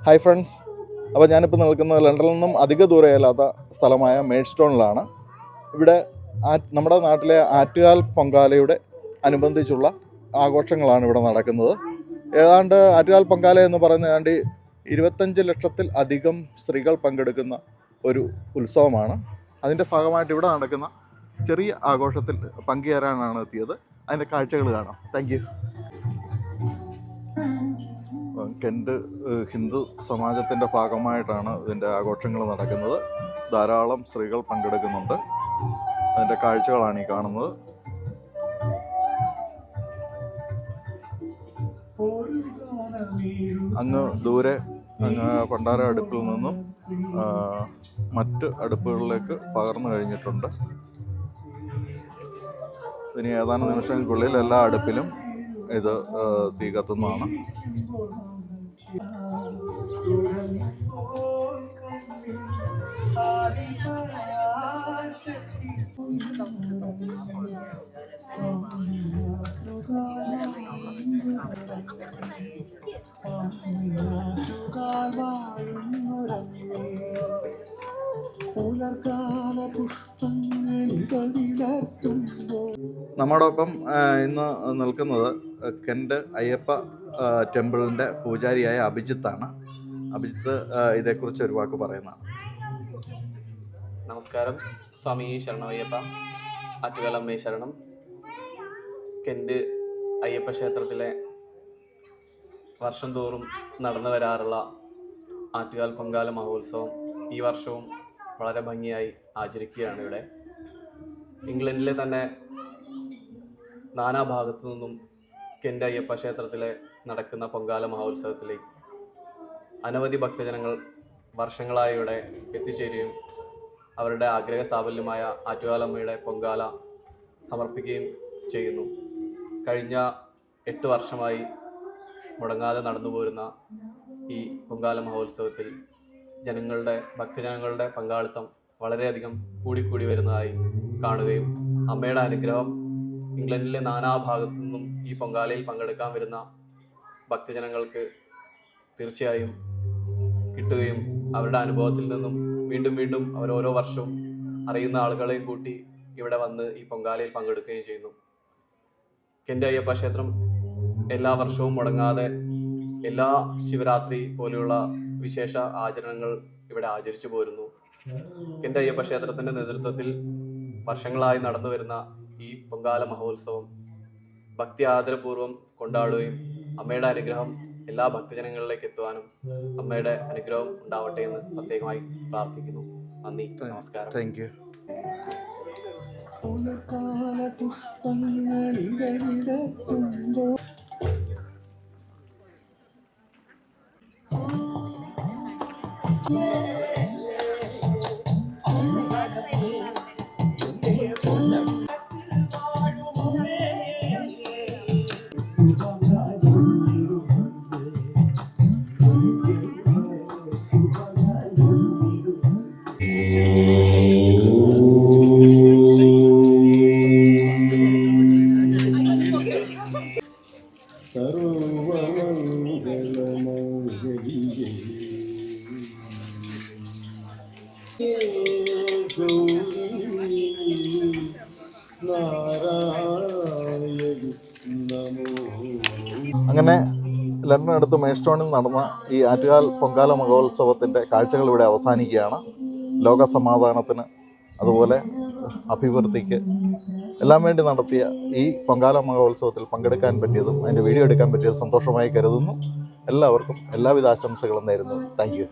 Hi friends, അപ്പോൾ ഞാനിപ്പോൾ നിൽക്കുന്നത് ലണ്ടനിൽ നിന്നും അധിക ദൂരമില്ലാത്ത സ്ഥലമായ മേഡ്സ്റ്റോണിലാണ്. ഇവിടെ നമ്മുടെ നാട്ടിലെ ആറ്റുകാൽ പൊങ്കാലയുടെ അനുബന്ധിച്ചുള്ള ആഘോഷങ്ങളാണ് ഇവിടെ നടക്കുന്നത്. ഏതാണ്ട് ആറ്റുകാൽ പൊങ്കാല എന്ന് പറയുന്നത് 25 ലക്ഷത്തിൽ അധികം സ്ത്രീകൾ പങ്കെടുക്കുന്ന ഒരു ഉത്സവമാണ്. അതിൻ്റെ ഭാഗമായിട്ട് ഇവിടെ നടക്കുന്ന ചെറിയ ആഘോഷത്തിൽ പങ്കുചേരാനാണ് എത്തിയത്. അതിൻ്റെ കാഴ്ചകൾ കാണാം. Thank you. കെൻറ്റ് ഹിന്ദു സമാജത്തിൻ്റെ ഭാഗമായിട്ടാണ് ഇതിൻ്റെ ആഘോഷങ്ങൾ നടക്കുന്നത്. ധാരാളം സ്ത്രീകൾ പങ്കെടുക്കുന്നുണ്ട്. അതിൻ്റെ കാഴ്ചകളാണ് ഈ കാണുന്നത്. അങ്ങ് ദൂരെ പണ്ടാര അടുപ്പിൽ നിന്നും മറ്റ് അടുപ്പുകളിലേക്ക് പകർന്നു കഴിഞ്ഞിട്ടുണ്ട്. ഇനി ഏതാനും നിമിഷങ്ങൾക്കുള്ളിൽ എല്ലാ അടുപ്പിലും ഇത് തീ കത്തുന്നതാണ്. നമ്മോടൊപ്പം ഇന്ന് നിൽക്കുന്നത് കെൻറ്റ് അയ്യപ്പ ടെമ്പിളിൻ്റെ പൂജാരിയായ അഭിജിത്താണ്. അഭിജിത്ത് ഇതേക്കുറിച്ച് ഒരു വാക്ക് പറയുന്നതാണ്. നമസ്കാരം. സ്വാമി ശരണമയ്യപ്പ, ആറ്റുകാലമ്മേ ശരണം. കെൻറ്റ് അയ്യപ്പ ക്ഷേത്രത്തിലെ വർഷം തോറും നടന്നു വരാറുള്ള ആറ്റുകാൽ പൊങ്കാല മഹോത്സവം ഈ വർഷവും വളരെ ഭംഗിയായി ആചരിക്കുകയാണ്. ഇവിടെ ഇംഗ്ലണ്ടിലെ തന്നെ നാനാഭാഗത്തു നിന്നും കെൻറ്റ് അയ്യപ്പ ക്ഷേത്രത്തിലെ നടക്കുന്ന പൊങ്കാല മഹോത്സവത്തിലേക്ക് അനവധി ഭക്തജനങ്ങൾ വർഷങ്ങളായി ഇവിടെ എത്തിച്ചേരുകയും അവരുടെ ആഗ്രഹ സാഫല്യമായ ആറ്റുകാലമ്മയുടെ പൊങ്കാല സമർപ്പിക്കുകയും ചെയ്യുന്നു. കഴിഞ്ഞ 8 വർഷമായി മുടങ്ങാതെ നടന്നു പോരുന്ന ഈ പൊങ്കാല മഹോത്സവത്തിൽ ഭക്തജനങ്ങളുടെ പങ്കാളിത്തം വളരെയധികം കൂടിക്കൂടി വരുന്നതായി കാണുകയും അമ്മയുടെ അനുഗ്രഹം ഇംഗ്ലണ്ടിലെ നാനാഭാഗത്തു നിന്നും ഈ പൊങ്കാലയിൽ പങ്കെടുക്കാൻ വരുന്ന ഭക്തജനങ്ങൾക്ക് തീർച്ചയായും കിട്ടുകയും അവരുടെ അനുഭവത്തിൽ നിന്നും വീണ്ടും വീണ്ടും അവർ ഓരോ വർഷവും അറിയുന്ന ആളുകളെയും കൂട്ടി ഇവിടെ വന്ന് ഈ പൊങ്കാലയിൽ പങ്കെടുക്കുകയും ചെയ്യുന്നു. കെൻറ്റ് അയ്യപ്പ ക്ഷേത്രം എല്ലാ വർഷവും മുടങ്ങാതെ എല്ലാ ശിവരാത്രി പോലെയുള്ള വിശേഷ ആചരണങ്ങൾ ഇവിടെ ആചരിച്ചു പോരുന്നു. കെൻറ്റ് അയ്യപ്പ ക്ഷേത്രത്തിൻ്റെ നേതൃത്വത്തിൽ വർഷങ്ങളായി നടന്നു വരുന്ന ഈ പൊങ്കാല മഹോത്സവം ഭക്തി ആദരപൂർവ്വം കൊണ്ടാടുകയും അമ്മയുടെ അനുഗ്രഹം എല്ലാ ഭക്തജനങ്ങളിലേക്ക് എത്തുവാനും അമ്മയുടെ അനുഗ്രഹം ഉണ്ടാവട്ടെ എന്ന് പ്രത്യേകമായി പ്രാർത്ഥിക്കുന്നു. നന്ദി, നമസ്കാരം. Thank you. അങ്ങനെ ലണ്ടനടുത്ത് മേഡ്സ്റ്റോണിൽ നടന്ന ഈ ആറ്റുകാൽ പൊങ്കാല മഹോത്സവത്തിൻ്റെ കാഴ്ചകൾ ഇവിടെ അവസാനിക്കുകയാണ്. ലോക സമാധാനത്തിന് അതുപോലെ അഭിവൃദ്ധിക്ക് എല്ലാം വേണ്ടി നടത്തിയ ഈ പൊങ്കാല മഹോത്സവത്തിൽ പങ്കെടുക്കാൻ പറ്റിയതും അതിൻ്റെ വീഡിയോ എടുക്കാൻ പറ്റിയതും സന്തോഷമായി കരുതുന്നു. എല്ലാവർക്കും എല്ലാവിധ ആശംസകളും നേരുന്നു. Thank you.